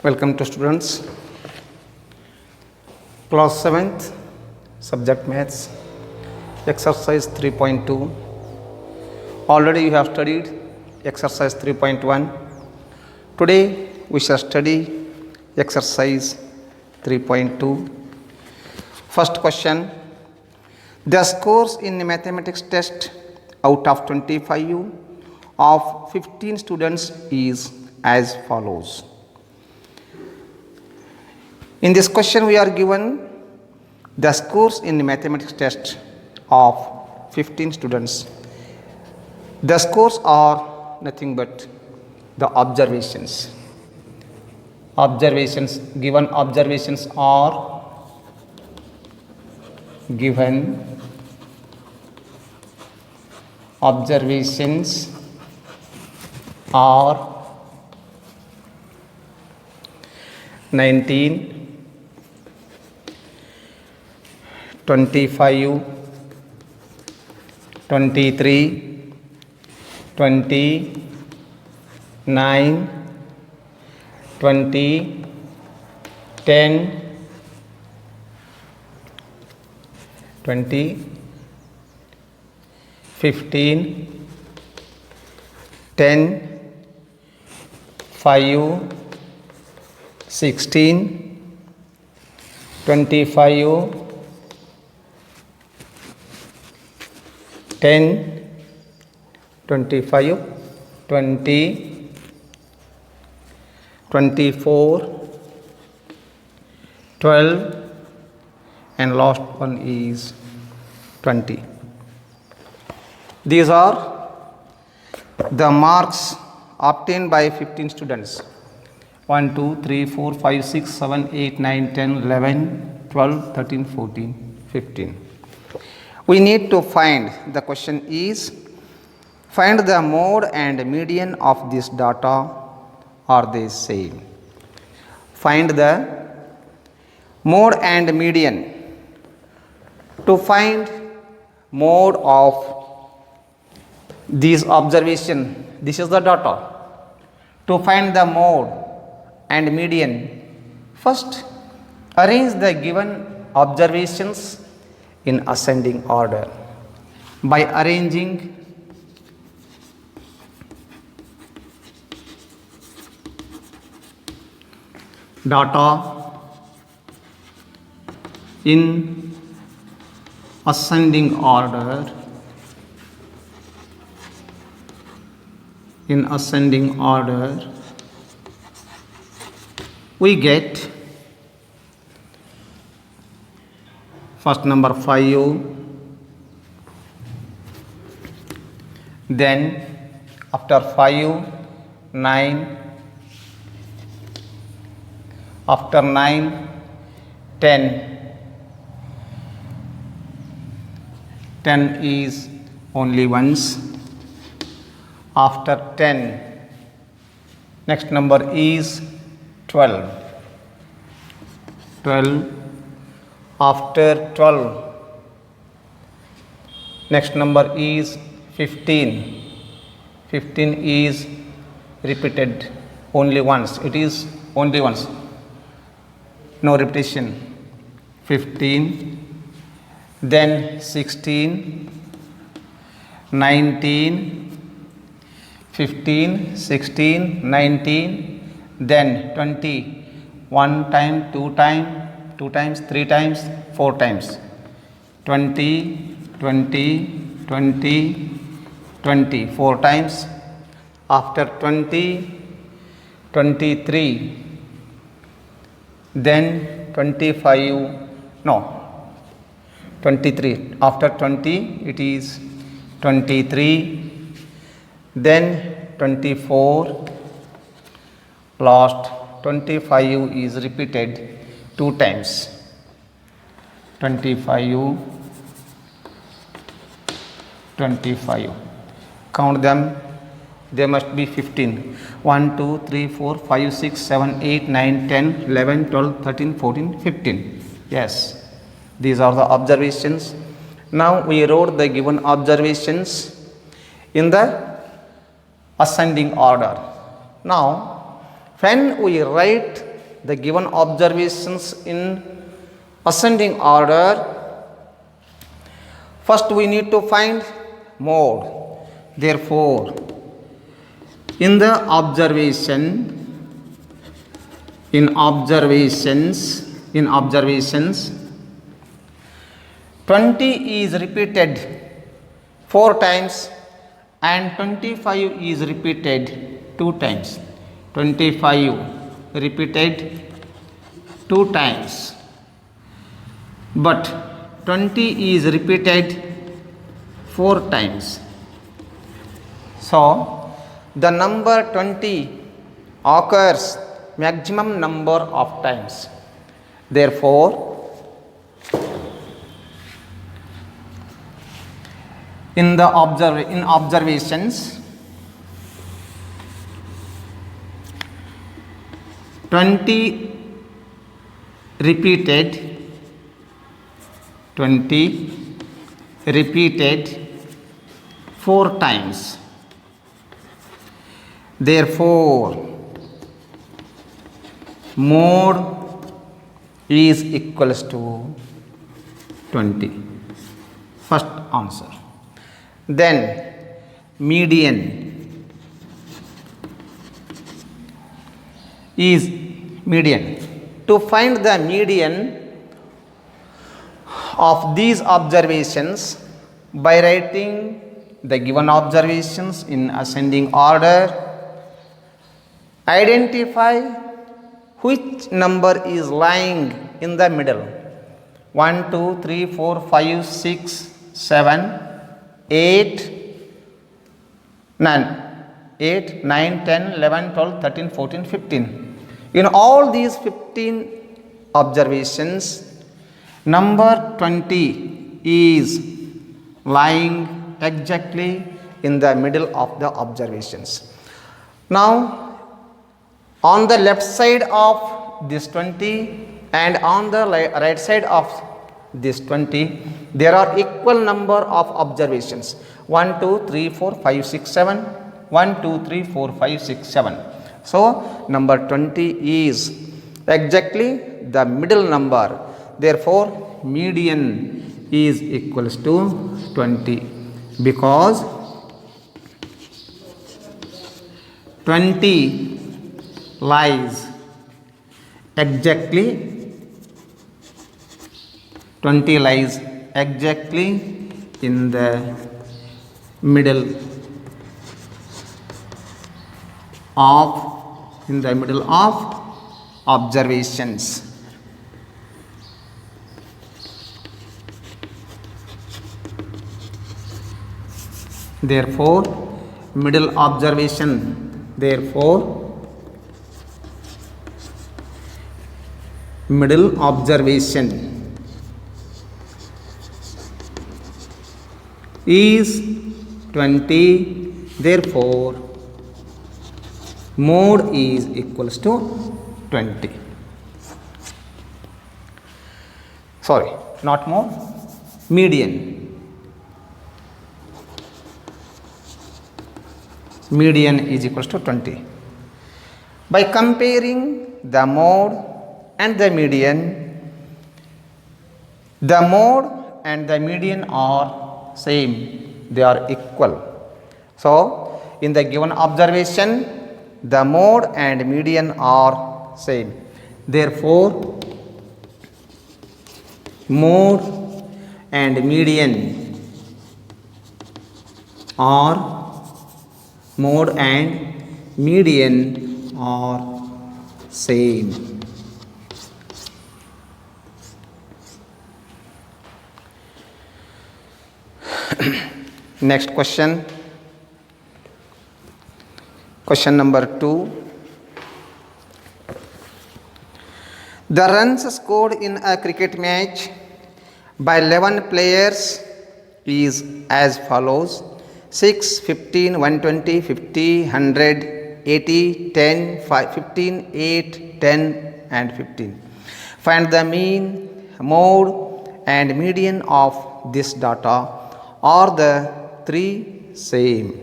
Welcome to students. Class 7th, subject maths, exercise 3.2. Already you have studied exercise 3.1. Today we shall study exercise 3.2. First question. The scores in mathematics test out of 25 of 15 students is as follows. In this question we are given the scores in mathematics test of 15 students. The scores are nothing but the observations. Given observations are given observations are 19, 25, 23, 20, 9, 20, 10, 20, 15, 10, 5, 16, 25, 10, 25, 20, 24, 12, and last one is 20. These are the marks obtained by 15 students. 1, 2, 3, 4, 5, 6, 7, 8, 9, 10, 11, 12, 13, 14, 15. We need to find, the question is, find the mode and median of this data. Are they same? Find the mode and median. To find mode of these observation, this is the data. To find the mode and median, first arrange the given observations in ascending order. By arranging data in ascending order, we get first number 5, then after 5, 9, after 9, 10. 10 is only once. After 10, next number is 12. 12. After 12, next number is 15. 15 is repeated only once. It is only once. No repetition. 15. Then 16, 19, 15, 16, 19, then 20. 1 time, 2 times, 3 times, 4 times. 20, 20, 20, 20, 4 times. After 20, 23, then 25, no, 23. After 20, it is 23, then 24, last 25 is repeated 2 times. 25, 25. Count them, they must be 15. 1, 2, 3, 4, 5, 6, 7, 8, 9, 10, 11, 12, 13, 14, 15. Yes, these are the observations. Now we wrote the given observations in the ascending order. Now when we write the given observations in ascending order, first we need to find mode. Therefore, in the observations, 20 is repeated 4 times and 25 is repeated 2 times. 25 repeated 2 times, but 20 is repeated 4 times. So, the number 20 occurs maximum number of times. Therefore, in observations, 20 repeated 4 times. Therefore, mode is equals to 20. First answer. Then median is median. To find the median of these observations, by writing the given observations in ascending order, identify which number is lying in the middle. 1, 2, 3, 4, 5, 6, 7, 8, 9, 10, 11, 12, 13, 14, 15. In all these 15 observations, number 20 is lying exactly in the middle of the observations. Now, on the left side of this 20 and on the right side of this 20, there are equal number of observations. 1, 2, 3, 4, 5, 6, 7. 1, 2, 3, 4, 5, 6, 7. So, number 20 is exactly the middle number. Therefore, median is equals to 20, because 20 lies exactly in the middle of observations. Therefore, middle observation is 20. Therefore, mode is equals to 20. Sorry, not mode, median. Median is equals to 20. By comparing the mode and the median, the mode and the median are same, they are equal. So, in the given observation, the mode and median are same. Therefore, mode and median are same. Next question. Question number 2. The runs scored in a cricket match by 11 players is as follows: 6, 15, 120, 50, 100, 80, 10, 15, 8, 10 and 15. Find the mean, mode and median of this data. Are the three same?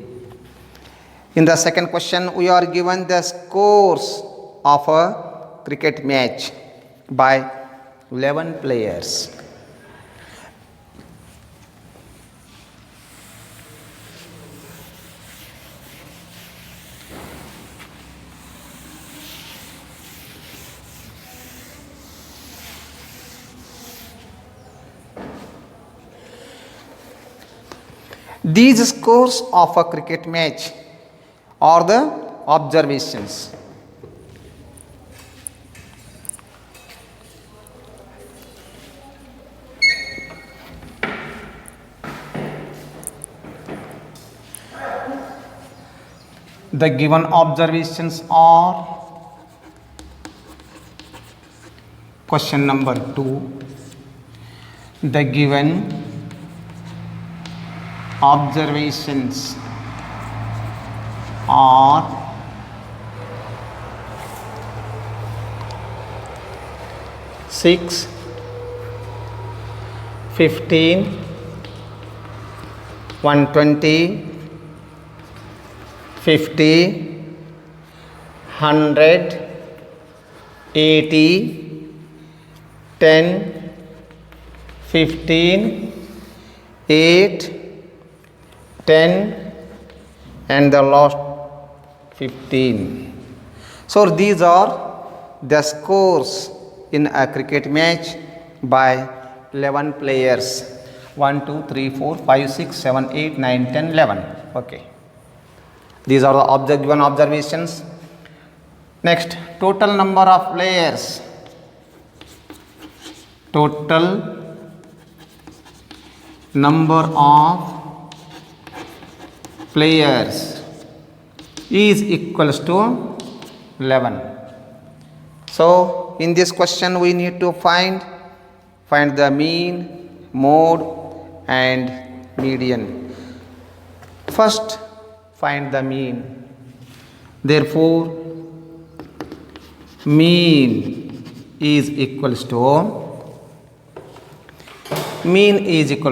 In the second question, we are given the scores of cricket match by 11 players. These scores of a cricket match are the observations. The given observations are question number 2. The given observations are six, 15, 120, 50, 100, 80, 10, 15, 8, 10 and the last 15. So these are the scores in a cricket match by 11 players. 1, 2, 3, 4, 5, 6, 7, 8, 9, 10, 11. Okay. These are the given observations. Next, total number of players. Total number of players is equals to 11. So in this question we need to find the mean, mode and median. First find the mean. Therefore mean is equals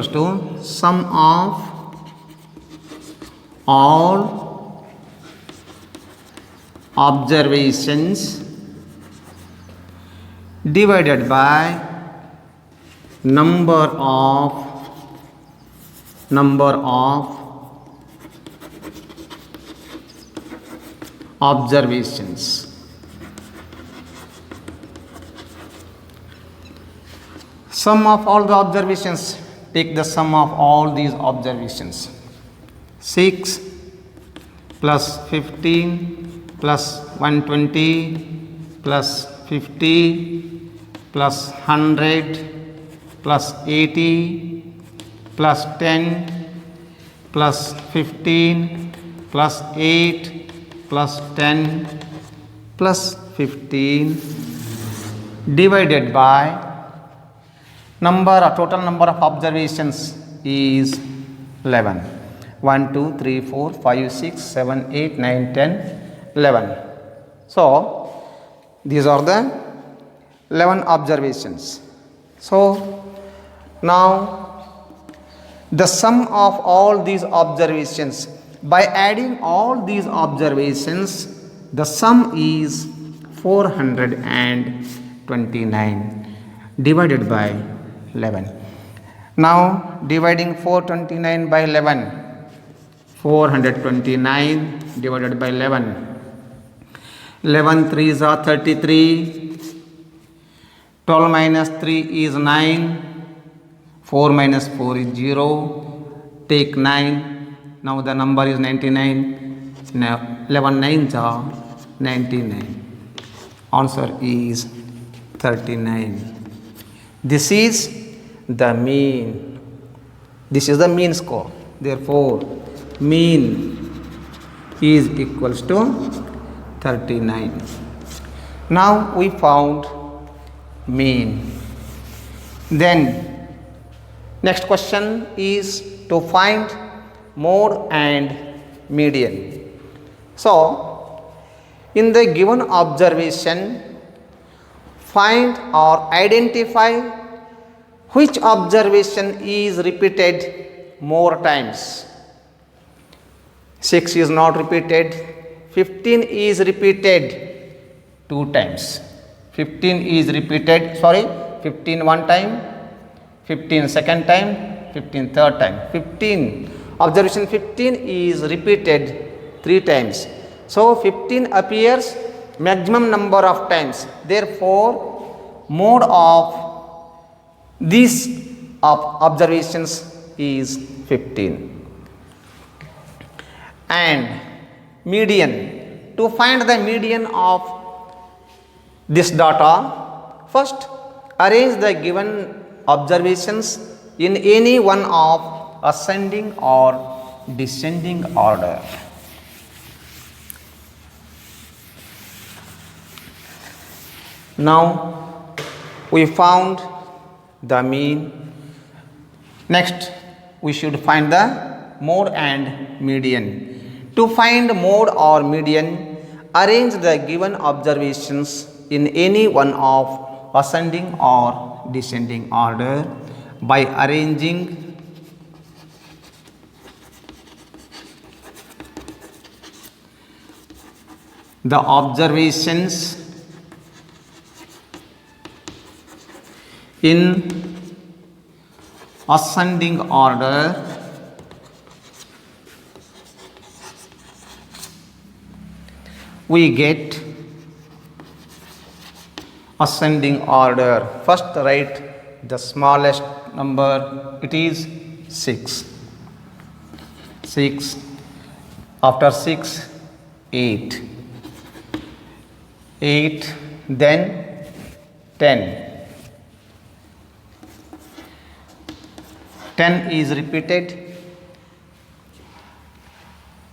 to sum of all observations divided by number of observations. Sum of all the observations. Take the sum of all these observations. 6 plus 15 plus 120 plus 50 plus 100 plus 80 plus 10 plus 15 plus 8 plus 10 plus 15 divided by total number of observations is 11. 1, 2, 3, 4, 5, 6, 7, 8, 9, 10, 11. So these are the 11 observations. So now the sum of all these observations, by adding all these observations, the sum is 429 divided by 11. Now dividing 429 by 11, 429 divided by 11. 11 3s are 33. 12 minus 3 is 9. 4 minus 4 is 0. Take 9. Now the number is 99. Now 11 9s are 99. Answer is 39. This is the mean. This is the mean score. Therefore mean is equals to 39. Now we found mean. Then next question is to find mode and median. So in the given observation, find or identify which observation is repeated more times. 6 is not repeated, 15 is repeated 2 times. 15 is repeated, sorry, 15 one time, 15 second time, 15 third time. 15, observation 15 is repeated 3 times. So 15 appears maximum number of times. Therefore, mode of these observations is 15. And median, to find the median of this data, first arrange the given observations in any one of ascending or descending order. Now we found the mean. Next we should find the mode and median. To find mode or median, arrange the given observations in any one of ascending or descending order by arranging the observations in ascending order we get ascending order. First write the smallest number, it is 6. 6, after 6, 8. 8, then 10. 10 is repeated.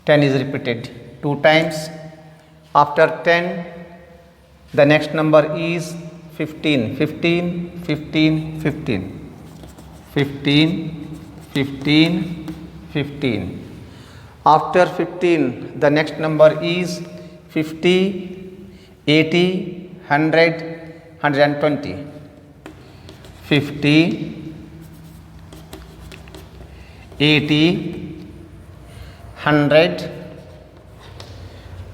10 is repeated 2 times. After 10, the next number is 15. 15, 15, 15. 15, 15, 15. After 15, the next number is 50, 80, 100, 120. 50, 80, 100.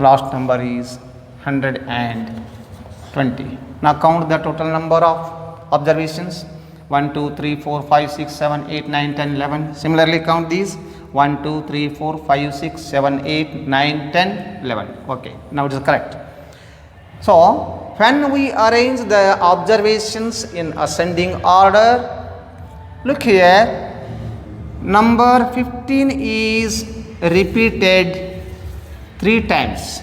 Last number is 120. Now count the total number of observations. 1, 2, 3, 4, 5, 6, 7, 8, 9, 10, 11. Similarly count these. 1, 2, 3, 4, 5, 6, 7, 8, 9, 10, 11. Okay, now it is correct. So, when we arrange the observations in ascending order, look here, number 15 is repeated 3 times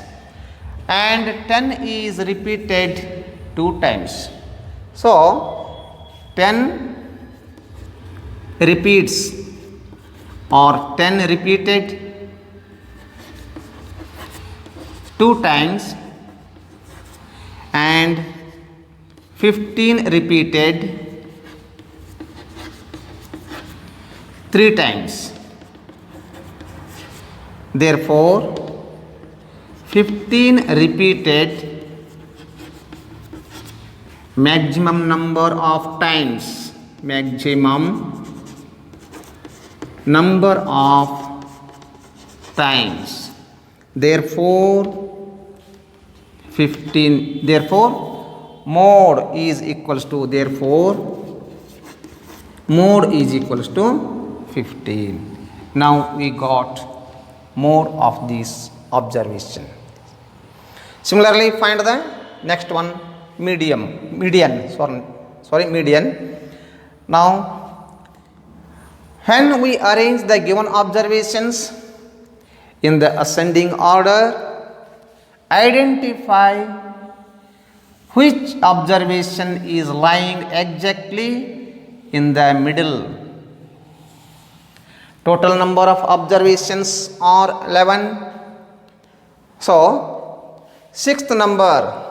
and 10 is repeated 2 times. So, 10 repeats or 10 repeated 2 times and 15 repeated 3 times. Therefore, 15 repeated maximum number of times, maximum number of times. Therefore, 15, therefore, mode is equals to, therefore, mode is equals to 15. Now we got mode of this observation. Similarly, find the next one, median. Now, when we arrange the given observations in the ascending order, identify which observation is lying exactly in the middle. Total number of observations are 11. So, sixth number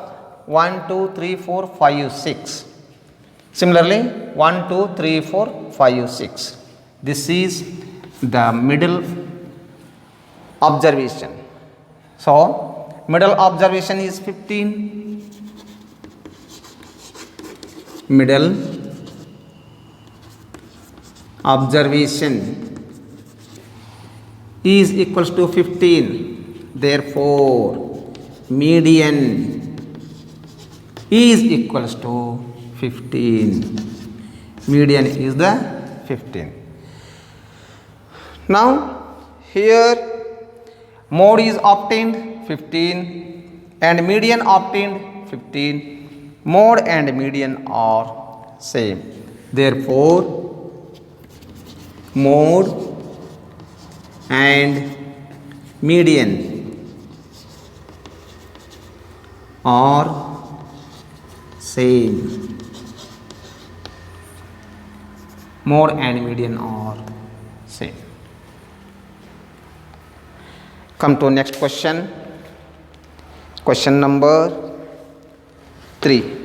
1, 2, 3, 4, 5, 6. Similarly, 1, 2, 3, 4, 5, 6. This is the middle observation. So, middle observation is 15. Middle observation is equals to 15. Therefore, median is equals to 15. Median is the 15. Now here mode is obtained 15 and median obtained 15. Mode and median are same. Therefore mode and median are same. Mode and median are same. Come to next question. Question number 3.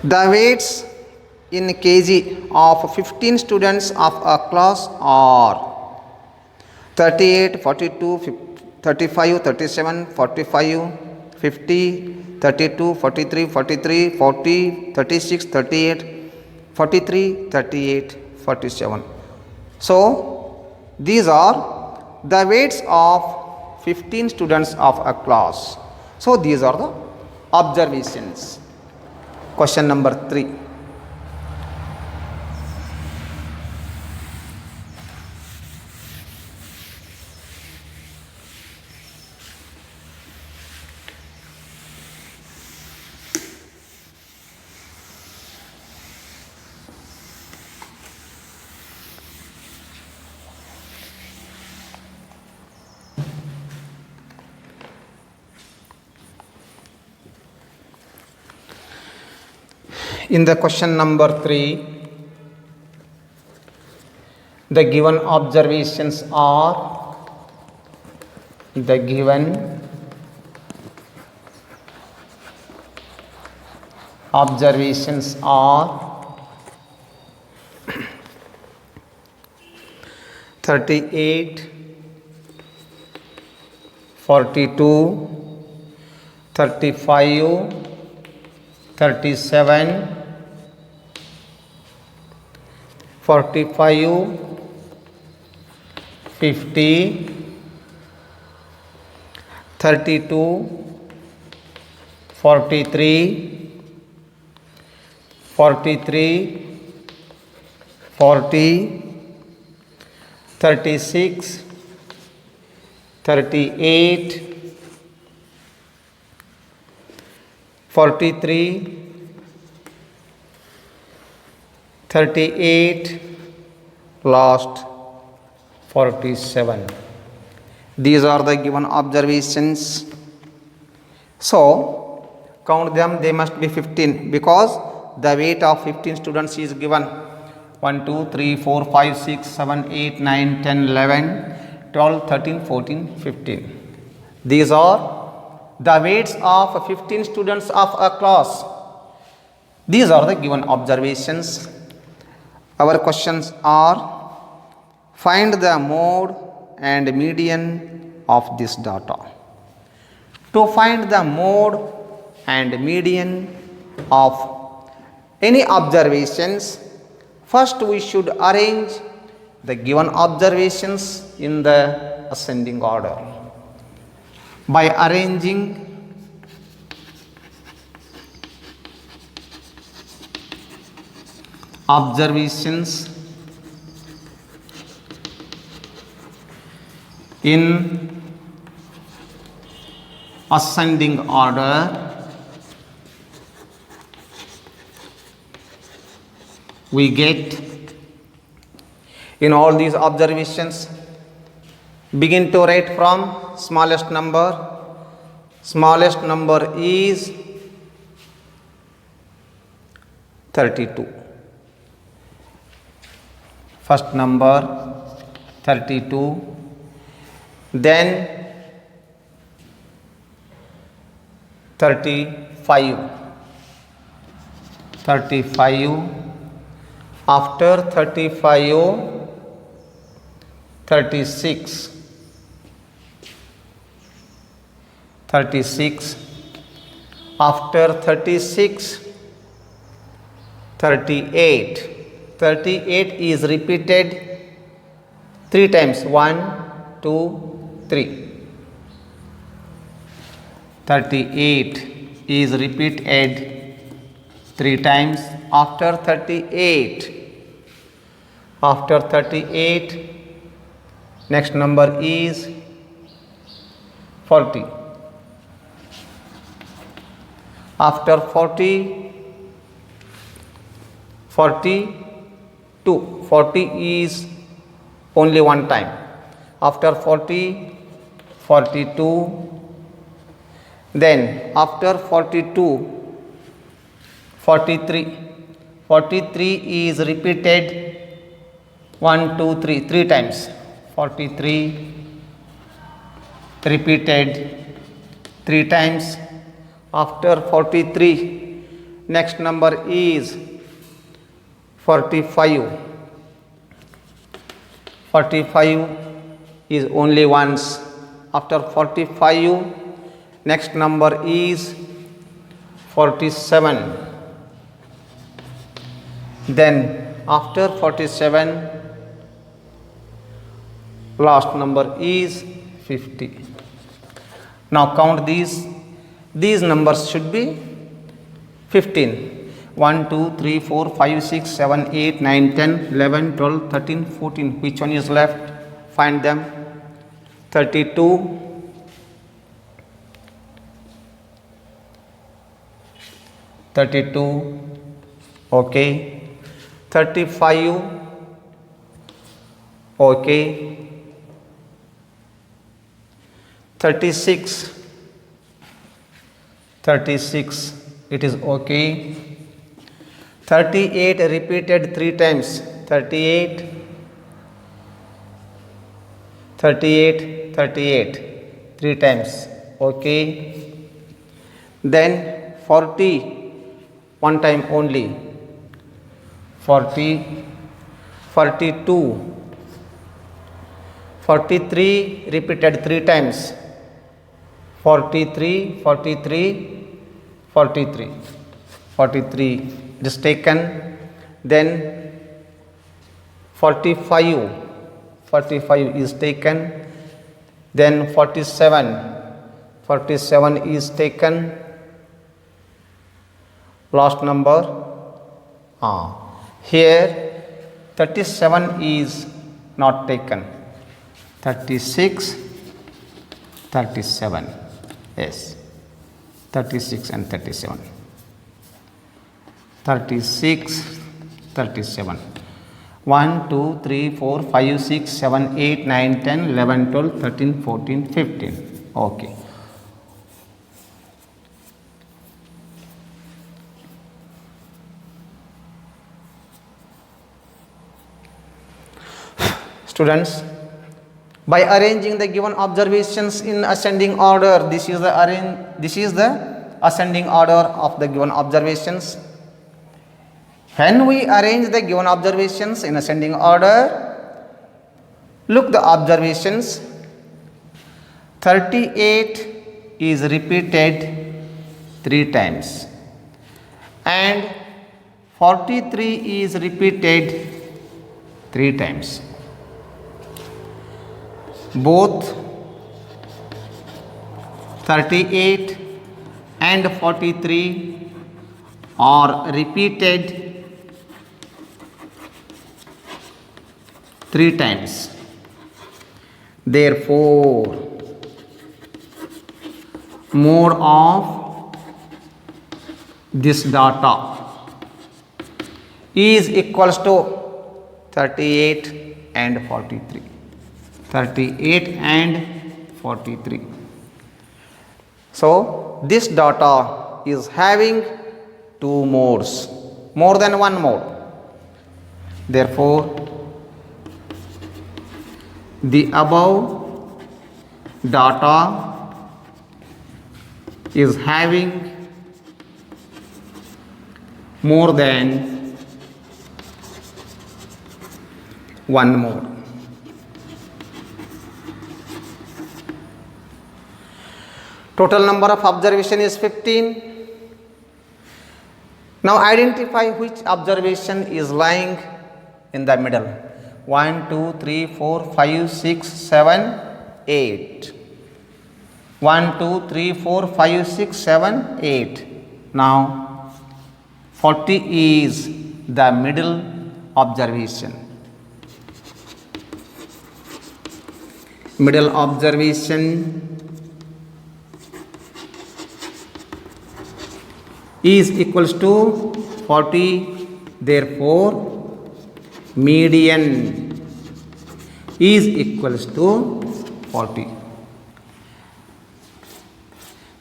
The weights in kg of 15 students of a class are 38, 42, 35, 37, 45, 50, 32, 43, 43, 40, 36, 38, 43, 38, 47. So these are the weights of 15 students of a class. So these are the observations. Question number 3. In the question number 3, the given observations are (38, 42, 35, 37, 45, 50, 32, 43, 43, 40, 36, 38, 43, 38, last 47. These are the given observations. So count them, they must be 15 because the weight of 15 students is given 1, 2, 3, 4, 5, 6, 7, 8, 9, 10, 11, 12, 13, 14, 15. These are the weights of 15 students of a class. These are the given observations. Our questions are: find the mode and median of this data. To find the mode and median of any observations, first we should arrange the given observations in the ascending order. By arranging observations in ascending order, we get in all these observations, begin to write from smallest number. Smallest number is 32. First number 32, then 35, after 35, 36, after 36, 38. 38 is repeated 3 times, 1, 2, 3. 38 is repeated 3 times. After 38, next number is 40. After 40, 42. 40 is only one time. After 40, 42. Then after 42, 43. 43 is repeated 1, 2, 3, 3 times. 43 repeated 3 times. After 43, next number is 45. 45 is only once. After 45, next number is 47. Then after 47, last number is 50. Now count these. These numbers should be 15. 1, 2, 3, 4, 5, 6, 7, 8, 9, 10, 11, 12, 13, 14. Which one is left? Find them. 32, 32, okay. 35, okay. 36, 36, it is okay. 38 repeated 3 times. 38, 38, 38, 3 times, okay. Then 40, one time only. 40, 42, 43 repeated 3 times. 43, 43, 43, 43 it is taken. Then 45, 45 is taken. Then 47, 47 is taken. Last number, here 37 is not taken. 36, 37, yes, 36 and 37. 36, 37. 1, 2, 3, 4, 5, 6, 7, 8, 9, 10, 11, 12, 13, 14, 15. Okay. Students, by arranging the given observations in ascending order, this is the ascending order of the given observations. When we arrange the given observations in ascending order, look the observations. 38 is repeated 3 times and 43 is repeated 3 times. Both 38 and 43 are repeated 3 times. Therefore, mode of this data is equals to 38 and 43. 38 and 43. So, this data is having 2 modes, more than one mode. Therefore, the above data is having more than one mode. Total number of observation is 15. Now identify which observation is lying in the middle. 1, 2, 3, 4, 5, 6, 7, 8. 1 2 3 4 5 6 7 8. Now 40 is the middle observation. Middle observation is equals to 40. Therefore median is equals to 40.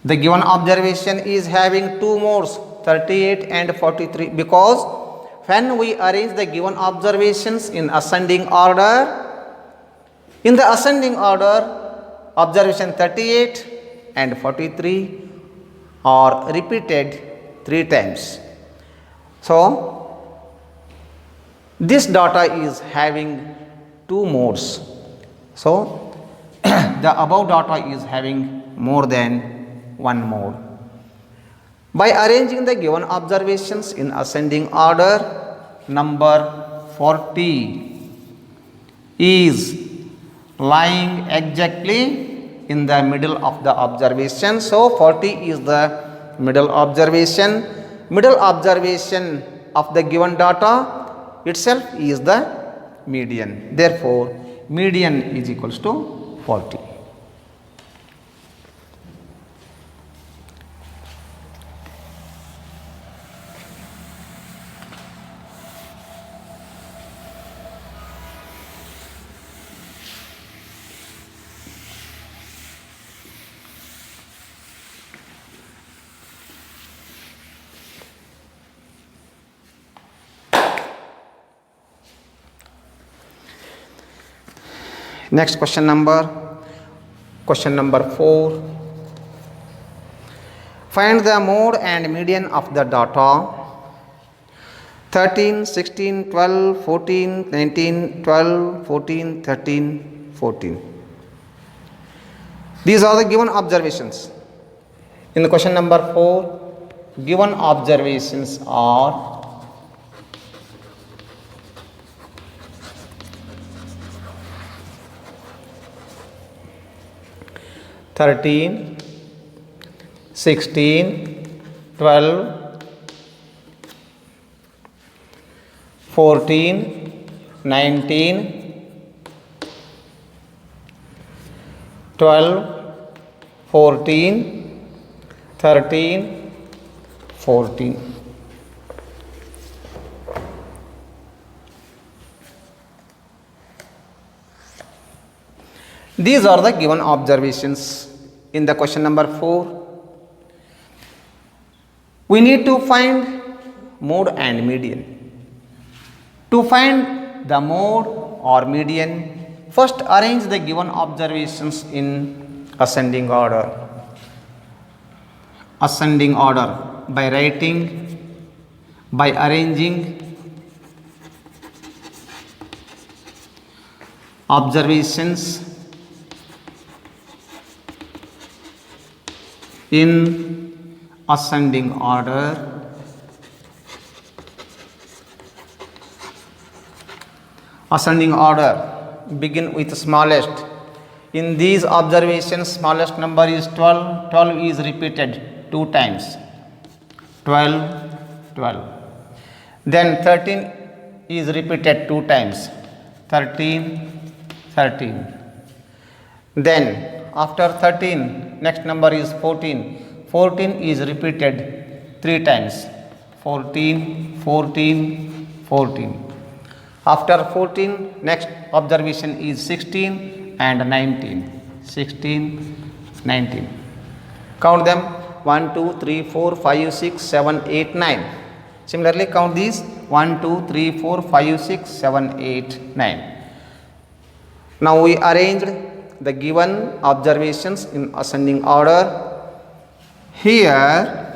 The given observation is having two modes, 38 and 43, because when we arrange the given observations in ascending order, in the ascending order, observation 38 and 43 are repeated 3 times. So this data is having two modes. So the above data is having more than one mode. By arranging the given observations in ascending order, number 40 is lying exactly in the middle of the observation. So 40 is the middle observation. Middle observation of the given data itself is the median. Therefore median is equals to 40. Next question number 4. Find the mode and median of the data 13, 16, 12, 14, 19, 12, 14, 13, 14. These are the given observations. In the question number 4, given observations are 13, 16, 12, 14, 19, 12, 14, 13, 14. These are the given observations in the question number 4. We need to find mode and median. To find the mode or median, first arrange the given observations in ascending order. Ascending order by arranging observations in ascending order. Ascending order, begin with smallest. In these observations, smallest number is 12. 12 is repeated 2 times. 12, 12. Then 13 is repeated 2 times. 13, 13. Then after 13, next number is 14. 14 is repeated 3 times. 14, 14, 14. After 14, next observation is 16 and 19. 16, 19. Count them 1, 2, 3, 4, 5, 6, 7, 8, 9. Similarly, count these 1, 2, 3, 4, 5, 6, 7, 8, 9. Now we arranged the given observations in ascending order. Here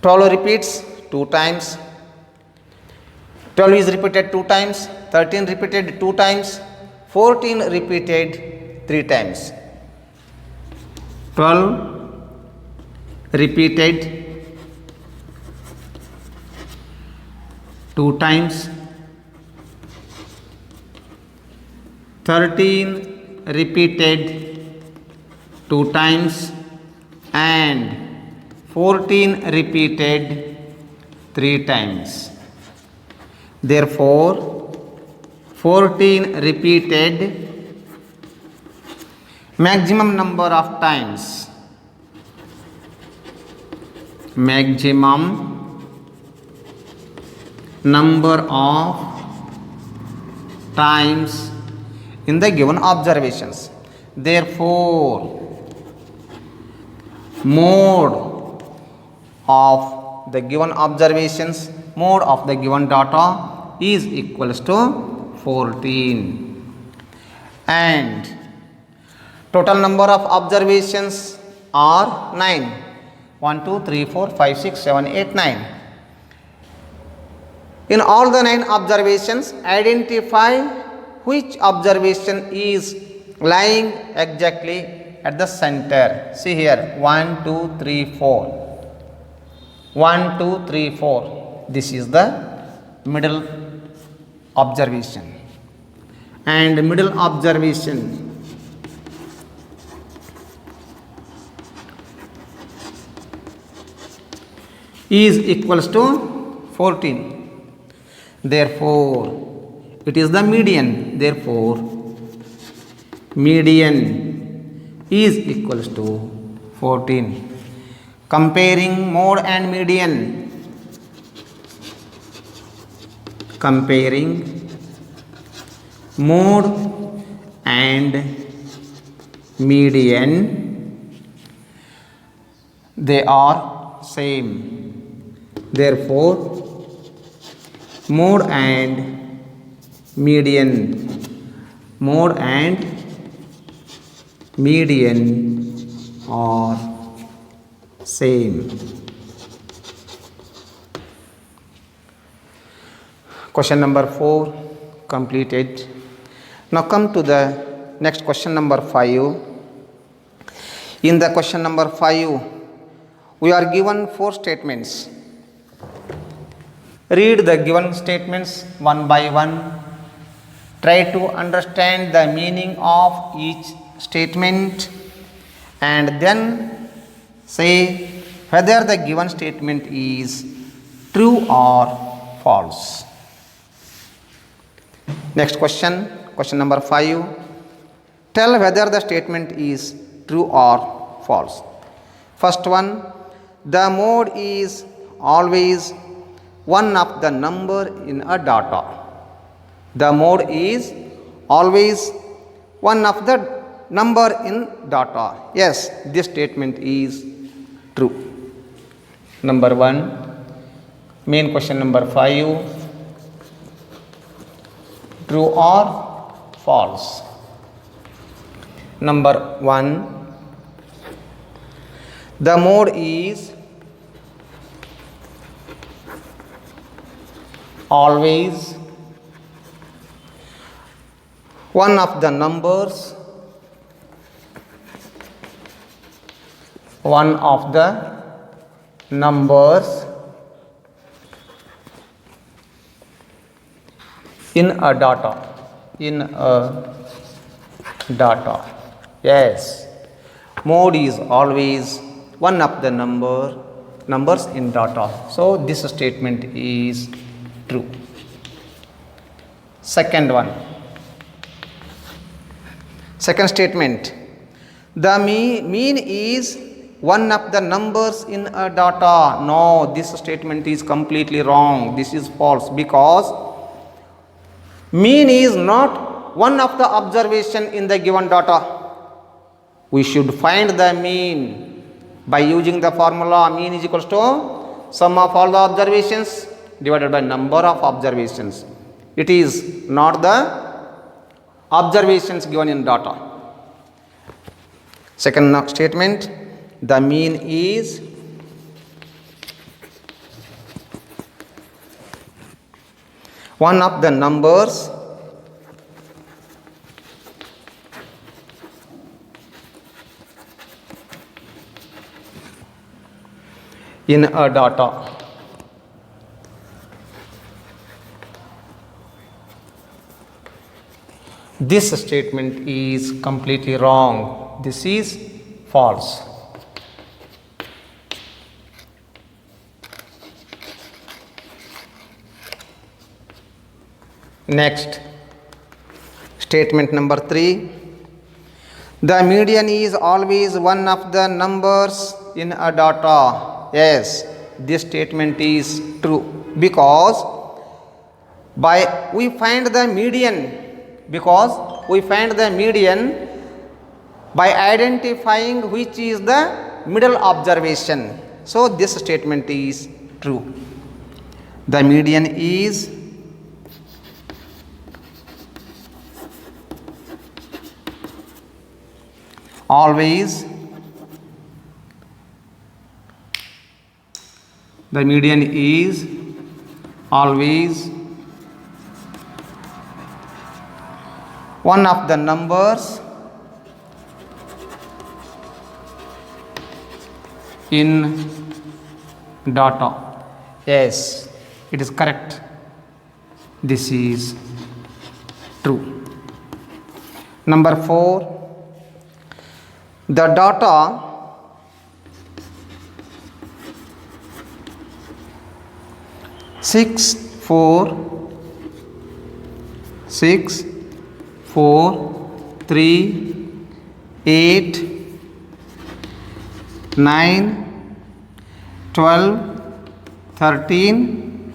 12 repeats 2 times. 12 is repeated 2 times, 13 repeated 2 times, 14 repeated 3 times. 12 repeated 2 times, 13 repeated 2 times and 14 repeated 3 times. Therefore 14 repeated maximum number of times, maximum number of times in the given observations. Therefore mode of the given observations, mode of the given data is equals to 14, and total number of observations are 9. 1 2 3 4 5 6 7 8 9. In all the 9 observations, identify which observation is lying exactly at the center. See here, 1 2 3 4, 1 2 3 4. This is the middle observation, and middle observation is equals to 14. Therefore it is the median. Therefore median is equals to 14. Comparing mode and median, comparing mode and median, they are same. Therefore mode and median, mode and median are same. Question number 4 completed. Now come to the next question number 5. In the question number 5, we are given 4 statements. Read the given statements one by one. Try to understand the meaning of each statement and then say whether the given statement is true or false. Next question, question number 5. Tell whether the statement is true or false. First one, the mode is always one of the number in a data. The mode is always one of the number in data. Yes, this statement is true. Number 1, main question number 5. True or false? Number 1, the mode is always one of the numbers, one of the numbers in a data, in a data. Yes, mode is always one of the numbers in data. So this statement is true. Second one, second statement, the mean is one of the numbers in a data. No, this statement is completely wrong. This is false, because mean is not one of the observation in the given data. We should find the mean by using the formula mean is equals to sum of all the observations divided by number of observations. It is not the observations given in data. Second statement, the mean is one of the numbers in a data. This statement is completely wrong. This is false. Next, statement number 3. The median is always one of the numbers in a data. Yes, this statement is true because we find the median by identifying which is the middle observation. So this statement is true. The median is always one of the numbers in data. Yes, it is correct. This is true. Number 4. The data six, four, 3, 8, 9, 12, 13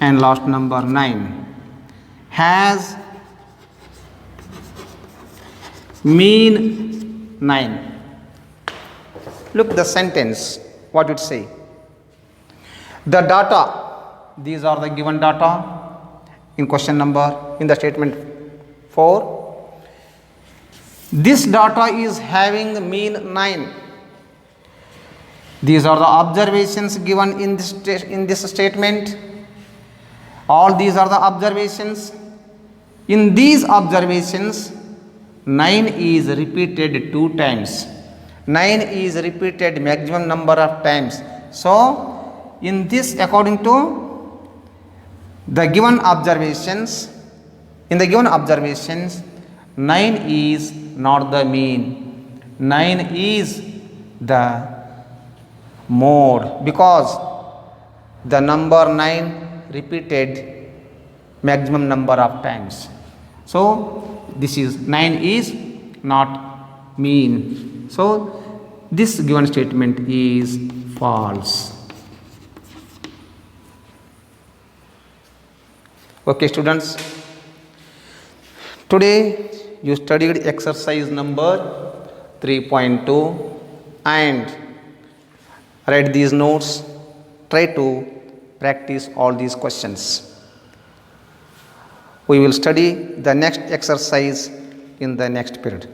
and last number 9 has mean 9. Look the sentence, what it say. The data, these are the given data in question number, in the statement 4. This data is having mean 9. These are the observations given in this statement. All these are the observations. In these observations, 9 is repeated 2 times. 9 is repeated maximum number of times. So, in this, according to the given observations, 9 is not the mean. 9 is the mode because the number 9 repeated maximum number of times. So, this is 9 is not mean. So, this given statement is false. Okay, students. Today you studied exercise number 3.2 and read these notes. Try to practice all these questions. We will study the next exercise in the next period.